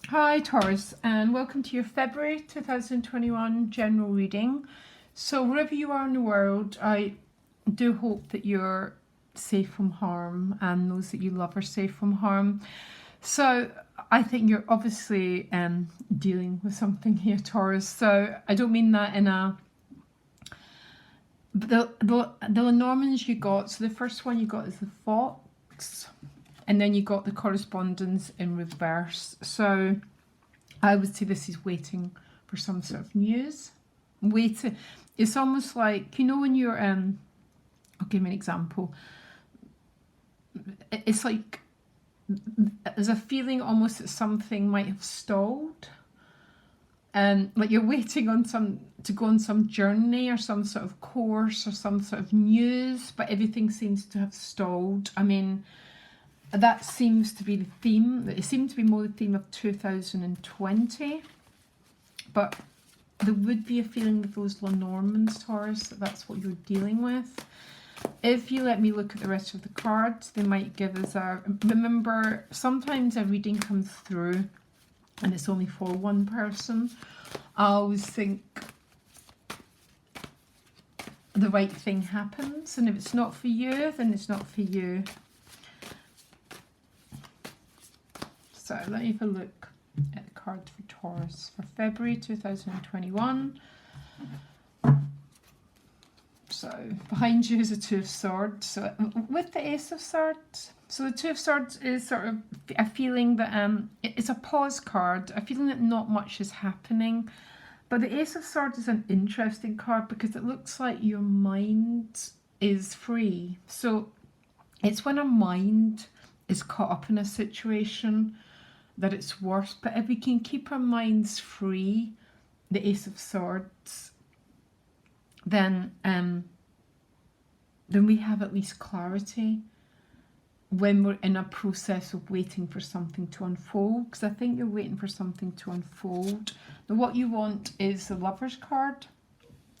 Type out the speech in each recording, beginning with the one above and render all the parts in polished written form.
Hi Taurus, and welcome to your February 2021 general reading. So wherever you are in the world, I do hope that you're safe from harm and those that you love are safe from harm. So I think you're obviously dealing with something here, Taurus. So I don't mean that in a... The Lenormands you got, so the first one you got is the Fox, and then you got the Correspondence in reverse. So I would say this is waiting for some sort of news. Waiting. It's almost like, you know, when you're I'll give you an example. It's like there's a feeling almost that something might have stalled. Like you're waiting on to go on some journey or some sort of course or some sort of news, but everything seems to have stalled. I mean, that seems to be the theme. It seemed to be more the theme of 2020, but there would be a feeling with those Lenormands, Taurus, that that's what you're dealing with. If you let me look at the rest of the cards, they might give us a... Remember, sometimes a reading comes through and it's only for one person. I always think the right thing happens, and if it's not for you, then it's not for you. So let me have a look at the card for Taurus for February 2021. So behind you is a Two of Swords. So with the Ace of Swords, so the Two of Swords is sort of a feeling that it's a pause card, a feeling that not much is happening. But the Ace of Swords is an interesting card because it looks like your mind is free. So it's when our mind is caught up in a situation that it's worse. But if we can keep our minds free, the Ace of Swords, then we have at least clarity when we're in a process of waiting for something to unfold, because I think you're waiting for something to unfold. Now what you want is the Lover's card.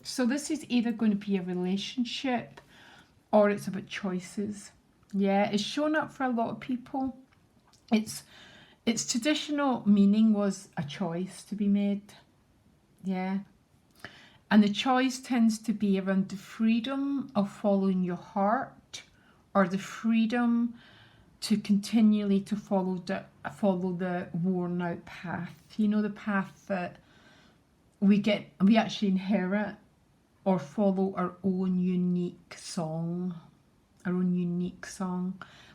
So this is either going to be a relationship or it's about choices. Yeah, it's shown up for a lot of people. Its traditional meaning was a choice to be made. Yeah. And the choice tends to be around the freedom of following your heart, or the freedom to continually to follow the worn out path. You know, the path that we actually inherit or follow our own unique song,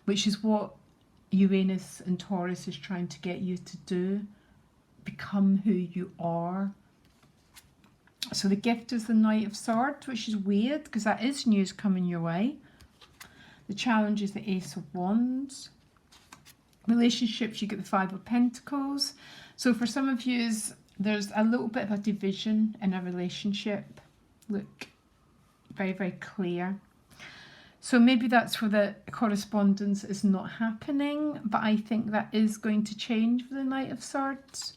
which is what Uranus and Taurus is trying to get you to do. Become who you are. So the gift is the Knight of Swords, which is weird because that is news coming your way. The challenge is the Ace of Wands. Relationships, you get the Five of Pentacles. So for some of you, there's a little bit of a division in a relationship. Look, very, very clear. So maybe that's where the correspondence is not happening, but I think that is going to change for the Knight of Swords.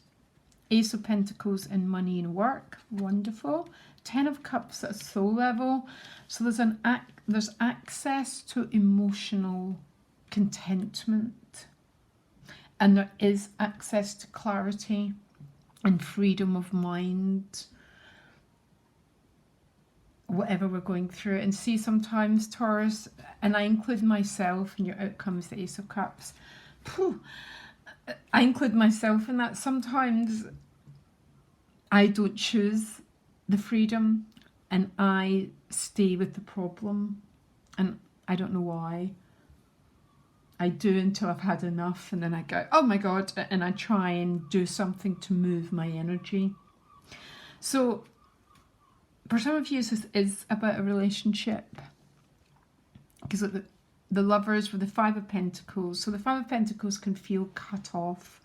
Ace of Pentacles in money and work, wonderful. Ten of Cups at a soul level. So there's access to emotional contentment, and there is access to clarity and freedom of mind, whatever we're going through. And see, sometimes Taurus, and I include myself in your outcomes, the Ace of Cups. I include myself in that. Sometimes I don't choose the freedom and I stay with the problem, and I don't know why. I do until I've had enough, and then I go, oh my God, and I try and do something to move my energy. So for some of you, this is about a relationship, because the Lovers with the Five of Pentacles. So the Five of Pentacles can feel cut off.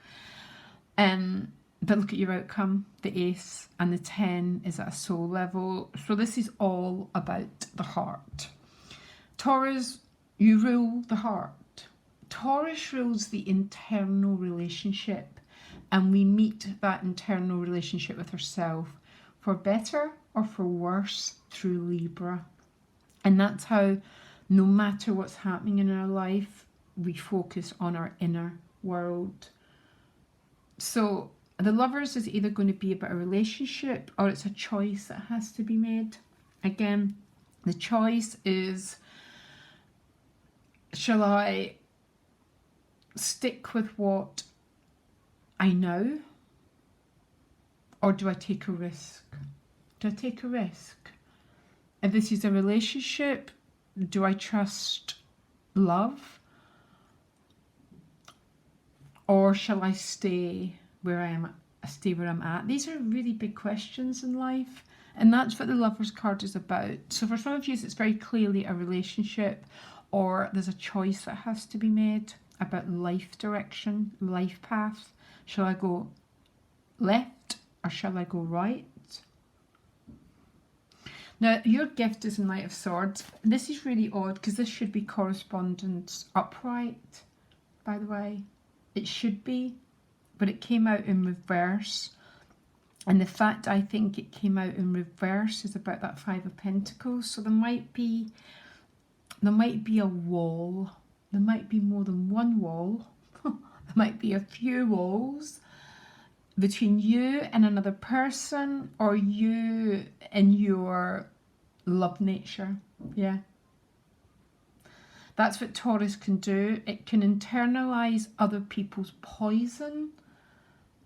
But look at your outcome, the Ace, and the 10 is at a soul level. So this is all about the heart. Taurus, you rule the heart. Taurus rules the internal relationship, and we meet that internal relationship with ourselves, for better or for worse, through Libra. And that's how, no matter what's happening in our life, we focus on our inner world. So the Lovers is either going to be about a relationship or it's a choice that has to be made. Again, the choice is, shall I stick with what I know, or do I take a risk? Do I take a risk? If this is a relationship, do I trust love? Or shall I stay where I am? Stay where I'm at? These are really big questions in life, and that's what the Lovers card is about. So for some of you, it's very clearly a relationship, or there's a choice that has to be made about life direction, life path. Shall I go left or shall I go right? Now, your gift is a Knight of Swords. This is really odd because this should be correspondence upright, by the way. It should be, but it came out in reverse. And the fact I think it came out in reverse is about that Five of Pentacles. So there might be a wall. There might be more than one wall. There might be a few walls between you and another person, or you and your love nature. Yeah. That's what Taurus can do. It can internalize other people's poison,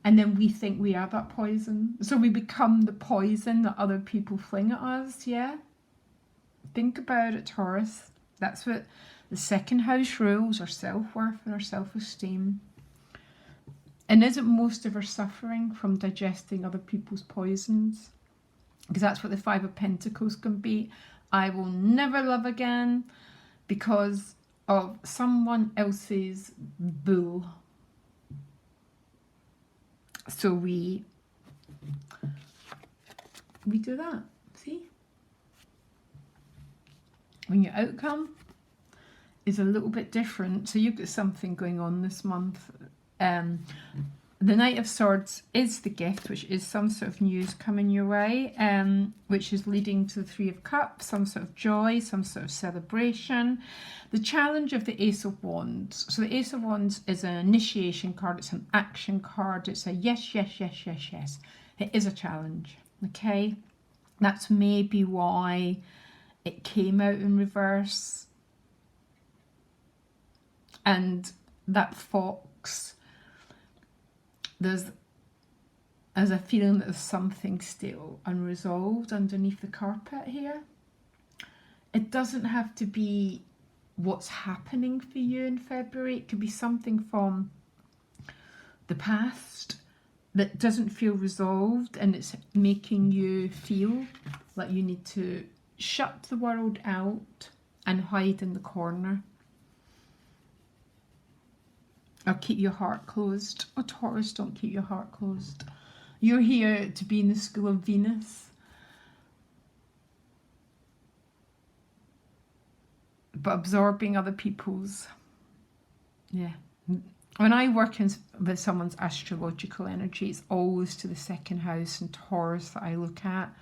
and then we think we are that poison. So we become the poison that other people fling at us. Yeah. Think about it, Taurus. That's what the second house rules, our self-worth and our self-esteem. And isn't most of our suffering from digesting other people's poisons? Because that's what the Five of Pentacles can be. I will never love again because of someone else's bull. So we do that. See? When your outcome is a little bit different, so you've got something going on this month. The Knight of Swords is the gift, which is some sort of news coming your way, which is leading to the Three of Cups, some sort of joy, some sort of celebration. The challenge of the Ace of Wands. So the Ace of Wands is an initiation card, it's an action card, it's a yes, yes, yes, yes, yes. It is a challenge, okay? That's maybe why it came out in reverse. And that fox, there's a feeling that there's something still unresolved underneath the carpet here. It doesn't have to be what's happening for you in February. It could be something from the past that doesn't feel resolved, and it's making you feel like you need to shut the world out and hide in the corner. Or keep your heart closed. Oh, Taurus, don't keep your heart closed. You're here to be in the school of Venus. But absorbing other people's. Yeah. When I work with someone's astrological energy, it's always to the second house and Taurus that I look at.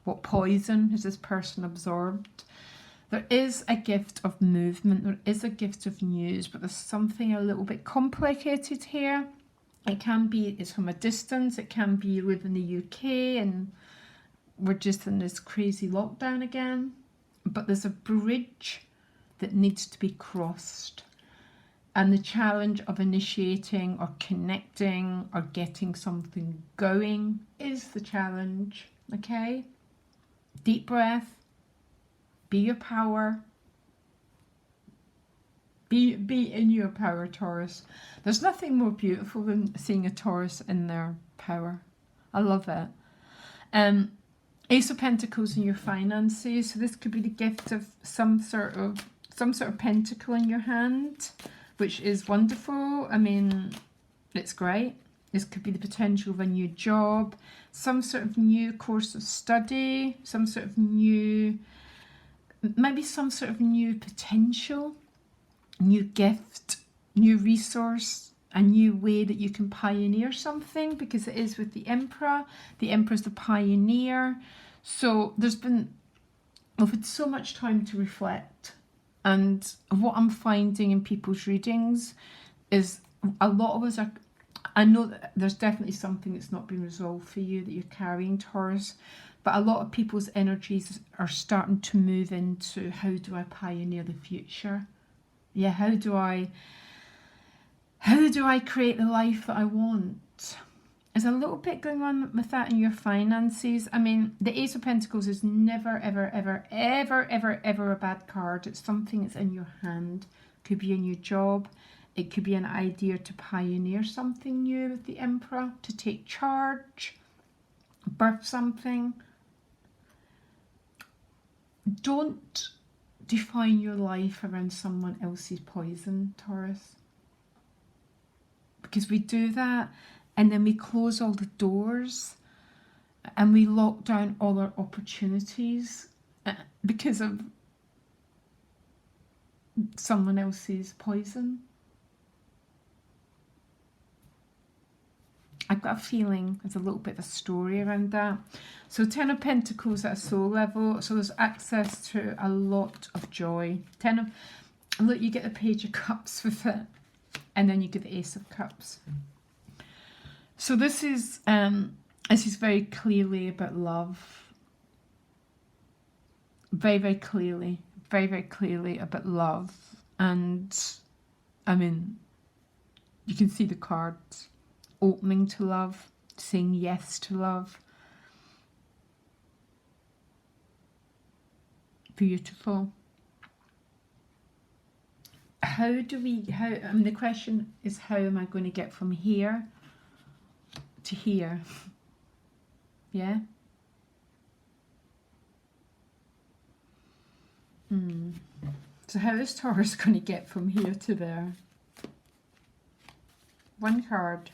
What poison has this person absorbed? There is a gift of movement, there is a gift of news, but there's something a little bit complicated here. It can be, it's from a distance, it can be you live in the UK and we're just in this crazy lockdown again. But there's a bridge that needs to be crossed. And the challenge of initiating or connecting or getting something going is the challenge, okay? Deep breath. Be your power. Be in your power, Taurus. There's nothing more beautiful than seeing a Taurus in their power. I love it. Ace of Pentacles in your finances. So this could be the gift of some sort of pentacle in your hand, which is wonderful. I mean, it's great. This could be the potential of a new job, some sort of new course of study, some sort of new, maybe some sort of new potential, new gift, new resource, a new way that you can pioneer something, because it is with the Emperor. The Emperor's the pioneer. So we've had so much time to reflect. And what I'm finding in people's readings is a lot of us I know that there's definitely something that's not been resolved for you that you're carrying, Taurus. But a lot of people's energies are starting to move into, how do I pioneer the future? Yeah, how do I create the life that I want? There's a little bit going on with that in your finances. I mean, the Ace of Pentacles is never, ever, ever, ever, ever, ever a bad card. It's something that's in your hand. Could be a new job. It could be an idea to pioneer something new with the Emperor, to take charge, birth something. Don't define your life around someone else's poison, Taurus. Because we do that, and then we close all the doors and we lock down all our opportunities because of someone else's poison. I've got a feeling there's a little bit of a story around that. So 10 of Pentacles at a soul level. So there's access to a lot of joy. Look, you get the Page of Cups with it. And then you get the Ace of Cups. So this is very clearly about love. Very, very clearly about love. And I mean, you can see the cards. Opening to love, saying yes to love. Beautiful. The question is, how am I going to get from here to here? Yeah. So how is Taurus going to get from here to there? One card.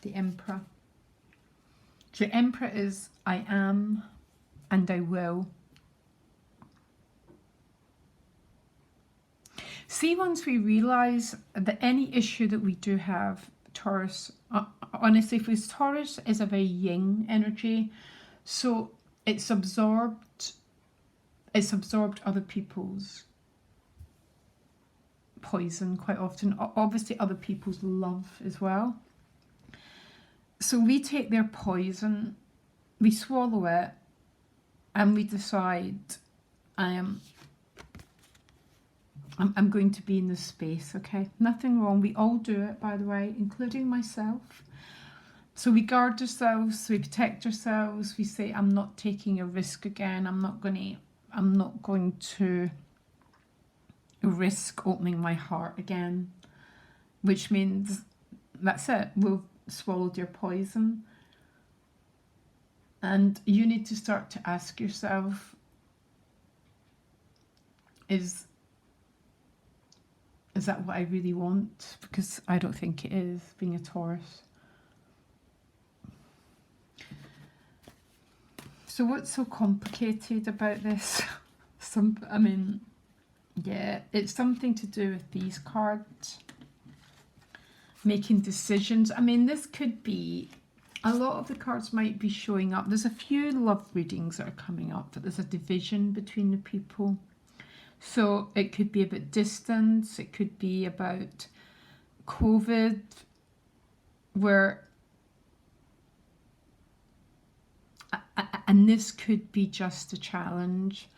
The Emperor. The Emperor is, I am and I will. See, once we realise that any issue that we do have, Taurus, honestly, because Taurus is a very yin energy, so it's absorbed other people's poison quite often, obviously other people's love as well. So we take their poison, we swallow it, and we decide, I'm going to be in this space, okay? Nothing wrong. We all do it, by the way, including myself. So we guard ourselves, we protect ourselves, we say, I'm not taking a risk again, I'm not going to risk opening my heart again. Which means, that's it, we've swallowed your poison. And you need to start to ask yourself, is that what I really want? Because I don't think it is, being a Taurus. So what's so complicated about this? Yeah, it's something to do with these cards. Making decisions. I mean, this could be, a lot of the cards might be showing up. There's a few love readings that are coming up, but there's a division between the people. So it could be about distance, it could be about COVID, and this could be just a challenge,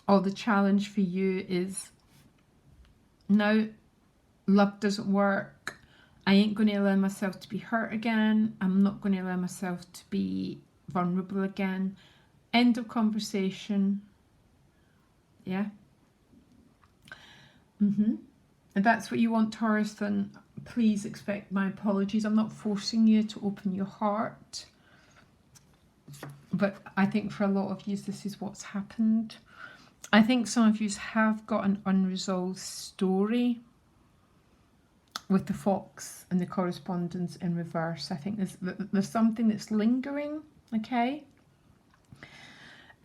or the challenge for you is, now love doesn't work, I ain't going to allow myself to be hurt again, I'm not going to allow myself to be vulnerable again. End of conversation. Yeah. If that's what you want, Taurus, then please expect my apologies. I'm not forcing you to open your heart, but I think for a lot of you this is what's happened. I think some of you have got an unresolved story with the fox and the correspondence in reverse. I think there's something that's lingering, okay?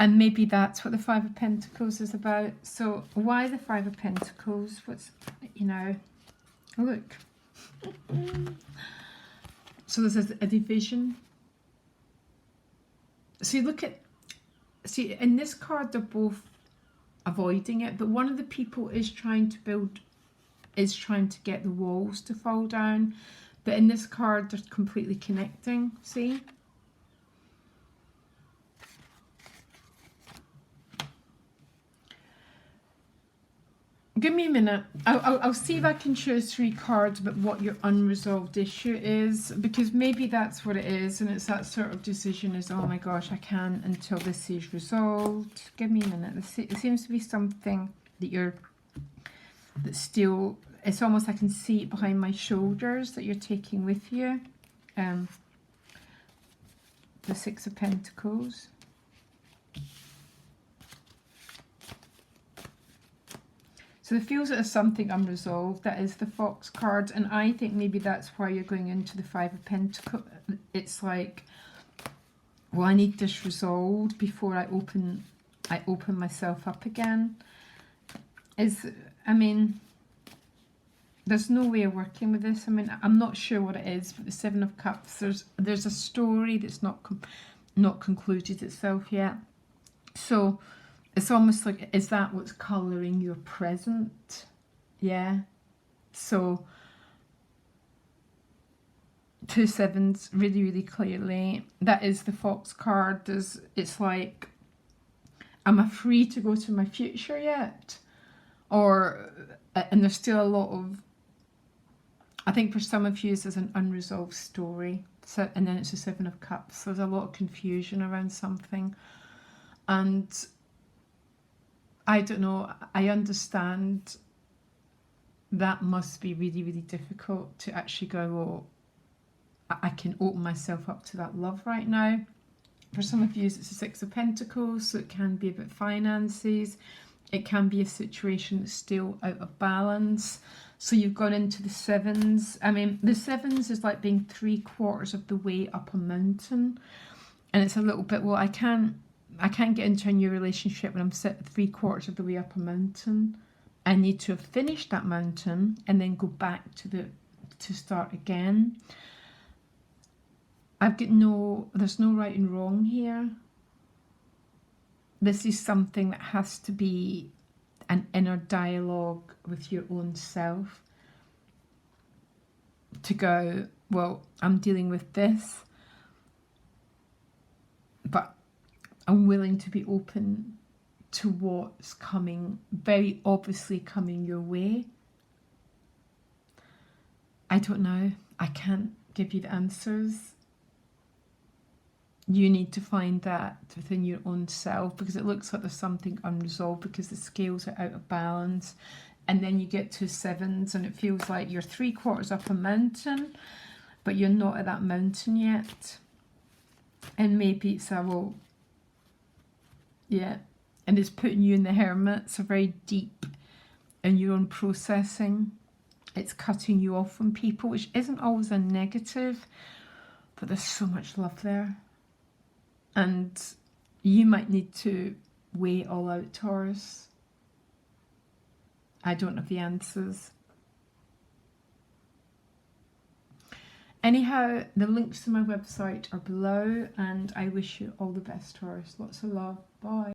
And maybe that's what the Five of Pentacles is about. So why the Five of Pentacles? What's, look. So there's a division. So you look at see, in this card, they're both avoiding it, but one of the people is trying to get the walls to fall down. But in this card, they're completely connecting, see? Give me a minute. I'll see if I can choose 3 cards about what your unresolved issue is, because maybe that's what it is, and it's that sort of decision is, oh my gosh, I can't until this is resolved. Give me a minute. It seems to be something that's still, it's almost I can see it behind my shoulders that you're taking with you. The 6 of Pentacles. So it feels that there's something unresolved. That is the Fox card. And I think maybe that's why you're going into the 5 of Pentacles. It's like, well, I need this resolved before I open myself up again. I mean, there's no way of working with this. I mean, I'm not sure what it is, but the 7 of Cups, there's a story that's not concluded itself yet. So it's almost like, is that what's colouring your present? Yeah. So 2 sevens really, really clearly. That is the Fox card. It's like, am I free to go to my future yet? And there's still a lot of, I think for some of you there's an unresolved story. So, and then it's the 7 of Cups. So there's a lot of confusion around something. And I don't know, I understand that must be really, really difficult to actually go, oh, I can open myself up to that love right now. For some of you, it's the 6 of Pentacles, so it can be about finances. It can be a situation that's still out of balance. So you've gone into the 7s. I mean, the 7s is like being 3/4 of the way up a mountain. And it's a little bit, well, I can't get into a new relationship when I'm set 3/4 of the way up a mountain. I need to have finished that mountain and then go back to start again. There's no right and wrong here. This is something that has to be an inner dialogue with your own self to go, well, I'm dealing with this, but I'm willing to be open to what's coming, very obviously coming your way. I don't know. I can't give you the answers. You need to find that within your own self, because it looks like there's something unresolved because the scales are out of balance. And then you get to 7s and it feels like you're 3/4 up a mountain, but you're not at that mountain yet. And maybe it's yeah, and it's putting you in the Hermit, so very deep in your own processing. It's cutting you off from people, which isn't always a negative, but there's so much love there. And you might need to weigh it all out, Taurus. I don't have the answers. Anyhow, the links to my website are below, and I wish you all the best, Taurus. Lots of love. Bye.